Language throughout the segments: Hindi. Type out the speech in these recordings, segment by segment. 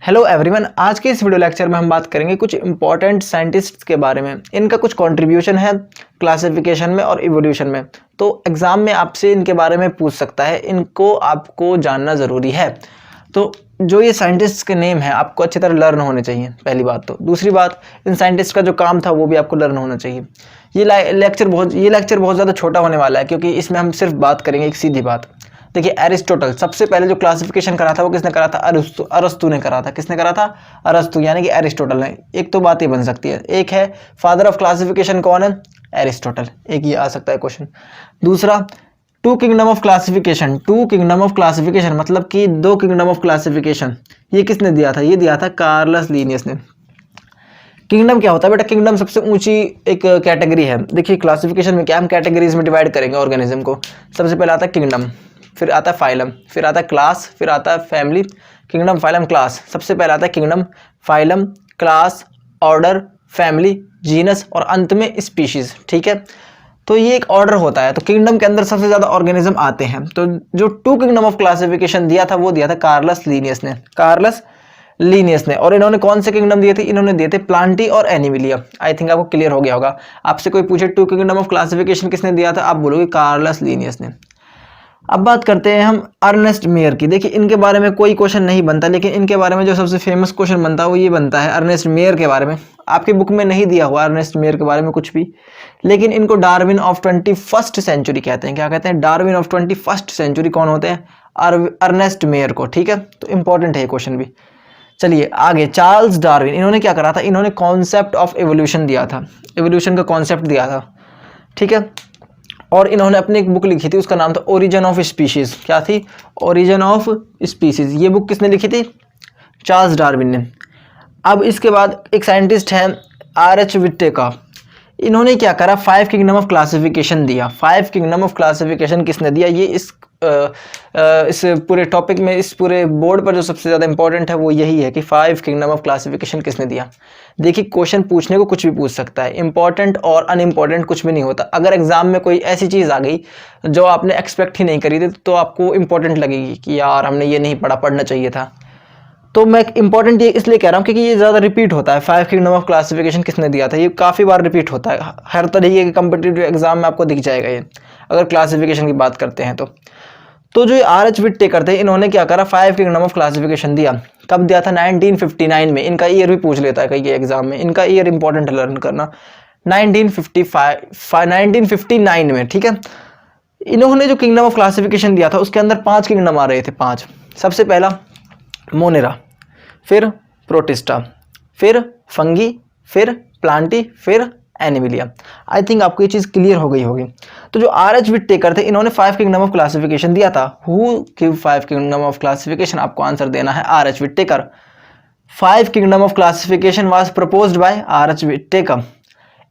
हेलो एवरीवन, आज के इस वीडियो लेक्चर में हम बात करेंगे कुछ इंपॉर्टेंट साइंटिस्ट्स के बारे में। इनका कुछ कंट्रीब्यूशन है क्लासिफिकेशन में और इवोल्यूशन में, तो एग्जाम में आपसे इनके बारे में पूछ सकता है। इनको आपको जानना ज़रूरी है। तो जो ये साइंटिस्ट्स के नेम है आपको अच्छी तरह लर्न होने चाहिए, पहली बात। तो दूसरी बात, इन साइंटिस्ट का जो काम था वो भी आपको लर्न होना चाहिए। ये लेक्चर बहुत ज़्यादा छोटा होने वाला है, क्योंकि इसमें हम सिर्फ बात करेंगे एक सीधी बात। देखिए, एरिस्टोटल सबसे पहले जो क्लासिफिकेशन करा था वो किसने करा था? अरस्तु ने करा था। किसने करा था? अरस्तु, यानी कि एरिस्टोटल ने। एक तो बात ये बन सकती है, एक है फादर ऑफ क्लासिफिकेशन कौन है? एरिस्टोटल। एक ये आ सकता है क्वेश्चन। दूसरा, two kingdom of classification. Two kingdom of classification मतलब कि दो किंगडम ऑफ क्लासिफिकेशन, ये किसने दिया था? ये दिया था कार्लस लीनियस ने। किंगडम क्या होता है बेटा? किंगडम सबसे ऊंची एक कैटेगरी है। देखिए, क्लासिफिकेशन में क्या हम कैटेगरीज में डिवाइड करेंगे ऑर्गेनिज्म को। सबसे पहले आता है किंगडम, फिर आता है फाइलम, फिर आता है क्लास, फिर आता है फैमिली। Kingdom, phylum, class. सबसे पहले आता है kingdom, phylum, class, order, family, genus और अंत में स्पीशीज। ठीक है, तो ये एक ऑर्डर होता है। तो किंगडम के अंदर सबसे ज़्यादा ऑर्गेनिज्म आते हैं। तो जो टू किंगडम ऑफ क्लासिफिकेशन दिया था वो दिया था कार्लस लीनियस ने। और इन्होंने कौन से किंगडम दिए थे? इन्होंने दिए थे प्लांटी और एनिमिलिया। आई थिंक आपको क्लियर हो गया होगा। आपसे कोई पूछे टू किंगडम ऑफ क्लासिफिकेशन किसने दिया था, आप बोलोगे कार्लस लीनियस ने। अब बात करते हैं हम अर्नेस्ट मेयर की। देखिए, इनके बारे में कोई क्वेश्चन नहीं बनता, लेकिन इनके बारे में जो सबसे फेमस क्वेश्चन बनता है वो ये बनता है अर्नेस्ट मेयर के बारे में। आपकी बुक में नहीं दिया हुआ अर्नेस्ट मेयर के बारे में कुछ भी, लेकिन इनको डार्विन ऑफ 21st सेंचुरी कहते हैं। क्या कहते हैं? Darwin of 21st century. कौन होते हैं? अर्नेस्ट मेयर को। ठीक है, तो इंपॉर्टेंट है ये क्वेश्चन भी। चलिए आगे, चार्ल्स डार्विन। इन्होंने क्या करा था? इन्होंने कॉन्सेप्ट ऑफ एवोल्यूशन दिया था। एवोल्यूशन का कॉन्सेप्ट दिया था। ठीक है, और इन्होंने अपनी एक बुक लिखी थी, उसका नाम था ओरिजिन ऑफ स्पीशीज। क्या थी? Origin of species. ये बुक किसने लिखी थी? चार्ल्स डार्विन ने। अब इसके बाद एक साइंटिस्ट है आर.एच. विट्टेका। इन्होंने क्या करा? 5 किंगडम ऑफ क्लासिफिकेशन दिया। 5 किंगडम ऑफ क्लासिफिकेशन किसने दिया? ये इस पूरे टॉपिक में, इस पूरे बोर्ड पर जो सबसे ज़्यादा इंपॉर्टेंट है वो यही है कि 5 किंगडम ऑफ क्लासिफिकेशन किसने दिया। देखिए, क्वेश्चन पूछने को कुछ भी पूछ सकता है, इंपॉर्टेंट और अनइम्पॉर्टेंट कुछ भी नहीं होता। अगर एग्जाम में कोई ऐसी चीज़ आ गई जो आपने एक्सपेक्ट ही नहीं करी थी, तो आपको इंपॉर्टेंट लगेगी कि यार हमने ये नहीं पढ़ना चाहिए था। तो मैं इंपॉर्टेंट ये इसलिए कह रहा हूँ क्योंकि ये ज़्यादा रिपीट होता है। 5 किंगडम ऑफ क्लासिफिकेशन किसने दिया था, ये काफ़ी बार रिपीट होता है। हर तरीके के कम्पिटिटिव एग्जाम में आपको दिख जाएगा ये, अगर क्लासिफिकेशन की बात करते हैं तो जो आर.एच. विट्टेकर थे, इन्होंने क्या करा? 5 किंगडम ऑफ क्लासिफिकेशन दिया। कब दिया था? 1959 में। इनका ईयर भी पूछ लेता है कई एग्जाम में, इनका ईयर इंपॉर्टेंट है लर्न करना। 1959 में। ठीक है, इन्होंने जो किंगडम ऑफ क्लासिफिकेशन दिया था उसके अंदर 5 किंगडम आ रहे थे। 5। सबसे पहला मोनेरा, फिर प्रोटिस्टा, फिर फंगी, फिर प्लांटी, फिर एनिमिलिया। आई थिंक आपको ये चीज़ क्लियर हो गई होगी। तो जो आर.एच. विट्टेकर थे, इन्होंने 5 किंगडम ऑफ क्लासिफिकेशन दिया था। Who give 5 kingdom of classification? आपको आंसर देना है R H. Whittaker. 5 kingdom of classification was proposed by R H. Whittaker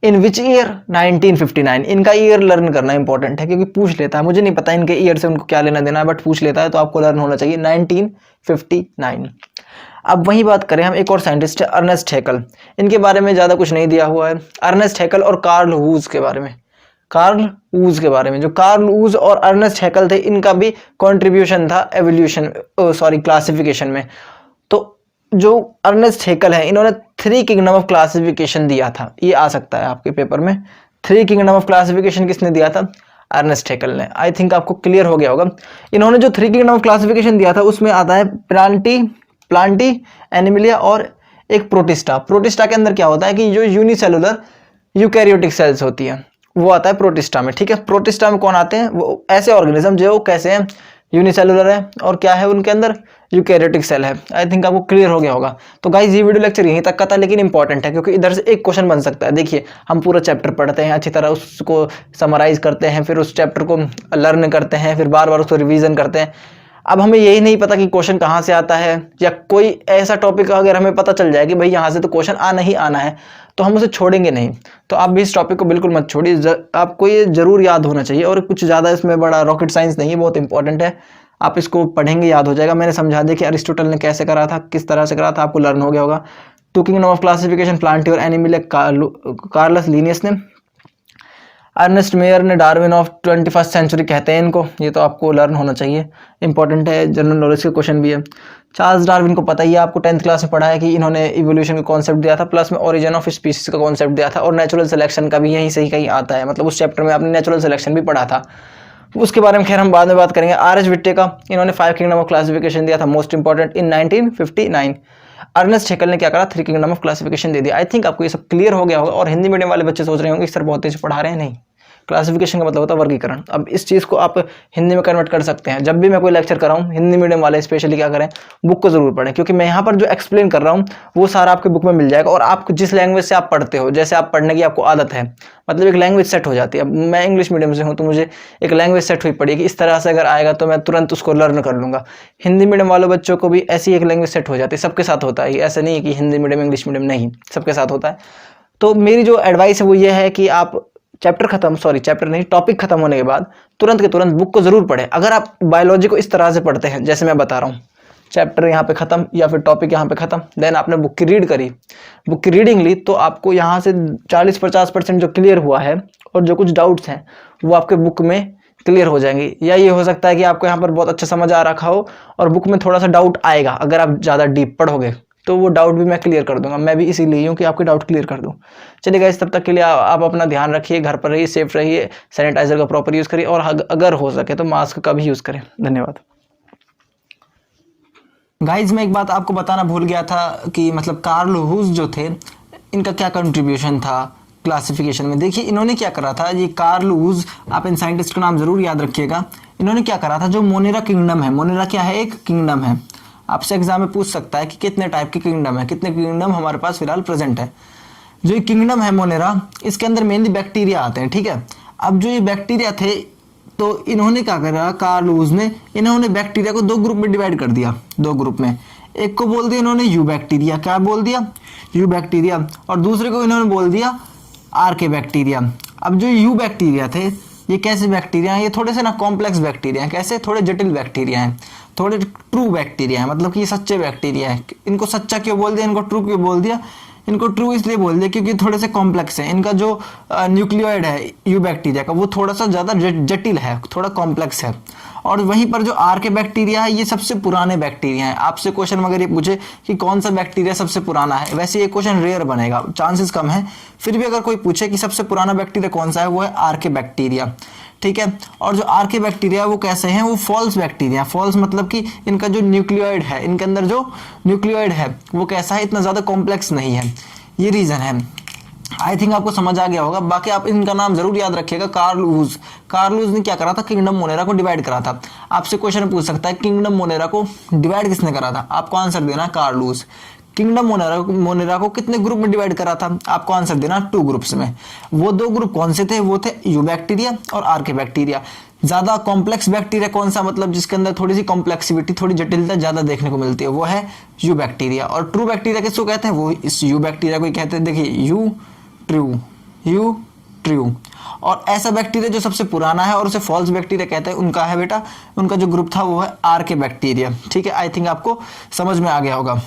in which year? 1959। इनका ईयर लर्न करना इंपॉर्टेंट है, क्योंकि पूछ लेता है। मुझे नहीं पता इनके ईयर से उनको क्या लेना देना है, बट पूछ लेता है, तो आपको लर्न होना चाहिए 1959। अब वही बात करें हम, एक और साइंटिस्ट है अर्नेस्ट हैकल। इनके बारे में ज़्यादा कुछ नहीं दिया हुआ है। अर्नेस्ट हैकल और कार्ल वूज के बारे में, जो कार्ल वूज और अर्नेस्ट हैकल थे, इनका भी कंट्रीब्यूशन था क्लासिफिकेशन में। तो जो अर्नेस्ट हैकल है, इन्होंने 3 किंगडम ऑफ क्लासिफिकेशन दिया था। ये आ सकता है आपके पेपर में। 3 किंगडम ऑफ क्लासिफिकेशन किसने दिया था? अर्नेस्ट हैकल ने। आई थिंक आपको क्लियर हो गया होगा। इन्होंने जो 3 किंगडम ऑफ क्लासिफिकेशन दिया था उसमें आता है प्लांटी, एनिमिलिया और एक प्रोटिस्टा। प्रोटिस्टा के अंदर क्या होता है कि जो यूनिसेलुलर यूकैरियोटिक सेल्स होती हैं वो आता है प्रोटिस्टा में। ठीक है, प्रोटिस्टा में कौन आते हैं? वो ऐसे ऑर्गेनिज्म जो कैसे हैं? यूनिसेलुलर है, और क्या है उनके अंदर? यूकैरियोटिक सेल है। आई थिंक आपको क्लियर हो गया होगा। तो गाइस, ये वीडियो लेक्चर यहीं तक का था, लेकिन इंपॉर्टेंट है क्योंकि इधर से एक क्वेश्चन बन सकता है। देखिए, हम पूरा चैप्टर पढ़ते हैं, अच्छी तरह उसको समराइज करते हैं, फिर उस चैप्टर को लर्न करते हैं, फिर बार बार उसको रिवीजन करते हैं। अब हमें यही नहीं पता कि क्वेश्चन कहाँ से आता है, या कोई ऐसा टॉपिक अगर हमें पता चल जाए कि भाई यहाँ से तो क्वेश्चन आना ही आना है, तो हम उसे छोड़ेंगे नहीं। तो आप भी इस टॉपिक को बिल्कुल मत छोड़िए, आपको ये जरूर याद होना चाहिए। और कुछ ज़्यादा इसमें बड़ा रॉकेट साइंस नहीं है, बहुत इंपॉर्टेंट है। आप इसको पढ़ेंगे, याद हो जाएगा। मैंने समझा दिया कि अरिस्टोटल ने कैसे करा था, किस तरह से करा था, आपको लर्न हो गया होगा। Two kingdom of classification, plantae और एनिमिलिया, कार्लस लीनियस ने। अर्नेस्ट मेयर ने डार्विन ऑफ 21st सेंचुरी कहते हैं इनको, ये तो आपको लर्न होना चाहिए, इंपॉर्टेंट है, जनरल नॉलेज के क्वेश्चन भी है। चार्ल्स डार्विन को पता ही है, आपको 10th क्लास में पढ़ा है कि इन्होंने इवोल्यूशन का कॉन्सेप्ट दिया था, प्लस में ओरिजिन ऑफ स्पीसीज का कॉन्सेप्ट दिया था, और नेचुरल सिलेक्शन का भी यहीं से ही कहीं आता है, मतलब उस चैप्टर में आपने नेचुरल सिलेक्शन भी पढ़ा था। उसके बारे में खैर हम बाद में बात करेंगे। आर.एच. विट्टे का, इन्होंने 5 किंगडम ऑफ क्लासिफिकेशन दिया था, मोस्ट इंपॉर्टेंट, इन 1959। अर्नेस्ट हैकेल ने क्या करा, 3 किंगडम ऑफ क्लासिफिकेशन दे दिया। आई थिंक आपको ये सब क्लियर हो गया होगा। और हिंदी मीडियम वाले बच्चे सोच रहे होंगे सर बहुत तेज पढ़ा रहे हैं, नहीं, क्लासिफिकेशन का मतलब होता है वर्गीकरण। अब इस चीज़ को आप हिंदी में कन्वर्ट कर सकते हैं। जब भी मैं कोई लेक्चर कर रहा हूँ, हिंदी मीडियम वाले स्पेशली क्या करें, बुक को जरूर पढ़ें, क्योंकि मैं यहाँ पर जो एक्सप्लेन कर रहा हूँ वो सारा आपके बुक में मिल जाएगा। और आप जिस लैंग्वेज से आप पढ़ते हो, जैसे आप पढ़ने की आपको आदत है, मतलब एक लैंग्वेज सेट हो जाती है। अब मैं इंग्लिश मीडियम से हूँ तो मुझे एक लैंग्वेज सेट हुई पड़ी है कि इस तरह से अगर आएगा तो मैं तुरंत उसको लर्न कर लूँगा। हिंदी मीडियम वालों बच्चों को भी ऐसी एक लैंग्वेज सेट हो जाती है, सबके साथ होता है, ऐसा नहीं है कि हिंदी मीडियम इंग्लिश मीडियम, नहीं, सबके साथ होता है। तो मेरी जो एडवाइस है वो ये है कि आप टॉपिक खत्म होने के बाद तुरंत के तुरंत बुक को जरूर पढ़ें। अगर आप बायोलॉजी को इस तरह से पढ़ते हैं जैसे मैं बता रहा हूँ, चैप्टर यहाँ पे खत्म या फिर टॉपिक यहाँ पे खत्म, देन आपने बुक की रीड करी, बुक की रीडिंग ली, तो आपको यहाँ से 40-50% जो क्लियर हुआ है और जो कुछ डाउट्स हैं वो आपके बुक में क्लियर हो जाएंगे। या ये हो सकता है कि आपको यहाँ पर बहुत अच्छा समझ आ रखा हो और बुक में थोड़ा सा डाउट आएगा, अगर आप ज़्यादा डीप पढ़ोगे तो वो डाउट भी मैं क्लियर कर दूंगा। मैं भी इसीलिए हूँ कि आपके डाउट क्लियर कर दूँ। चलिए गाइस, तब तक के लिए आप अपना ध्यान रखिए, घर पर रहिए, सेफ रहिए, सैनिटाइजर का प्रॉपर यूज़ करिए, और अगर हो सके तो मास्क का भी यूज़ करें। धन्यवाद। गाइज, मैं एक बात आपको बताना भूल गया था कि मतलब कार्ल हुस जो थे, इनका क्या कंट्रीब्यूशन था क्लासिफिकेशन में। देखिए इन्होंने क्या करा था, ये कार्ल हुस, आप इन साइंटिस्ट का नाम जरूर याद रखिएगा। इन्होंने क्या करा था, जो मोनेरा किंगडम है, मोनेरा क्या है, एक किंगडम है। आपसे एग्जाम में पूछ सकता है कि कितने टाइप के किंगडम है, कितने किंगडम हमारे पास फिलहाल प्रेजेंट है। जो ये किंगडम है मोनेरा, इसके अंदर मेनली बैक्टीरिया आते हैं, ठीक है। अब जो ये बैक्टीरिया थे, तो इन्होंने क्या करा, कार्ल हुस ने, इन्होंने बैक्टीरिया को 2 ग्रुप में डिवाइड कर दिया, 2 ग्रुप में। एक को बोल दिया इन्होंने यू बैक्टीरिया, क्या बोल दिया, यू बैक्टीरिया, और दूसरे को इन्होंने बोल दिया आर के बैक्टीरिया। अब जो यू बैक्टीरिया थे, ये कैसे बैक्टीरिया हैं, ये थोड़े से ना कॉम्प्लेक्स बैक्टीरिया हैं, कैसे, थोड़े जटिल बैक्टीरिया हैं, थोड़े ट्रू बैक्टीरिया हैं, मतलब कि ये सच्चे बैक्टीरिया हैं। इनको सच्चा क्यों बोल दिया, इनको ट्रू क्यों बोल दिया, इनको ट्रू इसलिए बोल दिया क्योंकि थोड़े से कॉम्प्लेक्स है। इनका जो न्यूक्लियोइड है यू बैक्टीरिया का, वो थोड़ा सा ज़्यादा जटिल है, थोड़ा कॉम्प्लेक्स है। और वहीं पर जो आर के बैक्टीरिया है, ये सबसे पुराने बैक्टीरिया हैं। आपसे क्वेश्चन अगर ये पूछे कि कौन सा बैक्टीरिया सबसे पुराना है, वैसे ये क्वेश्चन रेयर बनेगा, चांसेस कम है, फिर भी अगर कोई पूछे कि सबसे पुराना बैक्टीरिया कौन सा है, वो है आर के बैक्टीरिया, ठीक है। और जो आर के बैक्टीरिया वो कैसे हैं, वो फॉल्स बैक्टीरिया। फॉल्स मतलब कि इनका जो न्यूक्लियोइड है, इनके अंदर जो न्यूक्लियोइड है वो कैसा है, इतना ज़्यादा कॉम्प्लेक्स नहीं है, ये रीज़न है। आई थिंक आपको समझ आ गया होगा। बाकी आप इनका नाम जरूर याद रखिएगा, कार्ल हुस। कार्ल हुस ने क्या करा था, किंगडम मोनेरा को डिवाइड करा था। आपसे क्वेश्चन पूछ सकता है किंगडम मोनेरा को डिवाइड किसने करा था, आपको आंसर देना है कार्ल हुस। किंगडम मोनेरा को कितने ग्रुप में डिवाइड करा था, आपको आंसर देना 2 ग्रुप्स में। वो 2 ग्रुप कौन से थे, वो थे यू बैक्टीरिया और आर के बैक्टीरिया। ज्यादा कॉम्प्लेक्स बैक्टीरिया कौन सा, मतलब जिसके अंदर थोड़ी सी कॉम्प्लेक्सिविटी, थोड़ी जटिलता ज्यादा देखने को मिलती है, वो है यू बैक्टीरिया। और ट्रू बैक्टीरिया किसको कहते हैं, वो इस यू बैक्टीरिया को ही कहते हैं। देखिए यू ट्रू। और ऐसा बैक्टीरिया जो सबसे पुराना है और उसे फॉल्स बैक्टीरिया कहते हैं, उनका है बेटा, उनका जो ग्रुप था वो है आर के बैक्टीरिया, ठीक है। आई थिंक आपको समझ में आ गया होगा।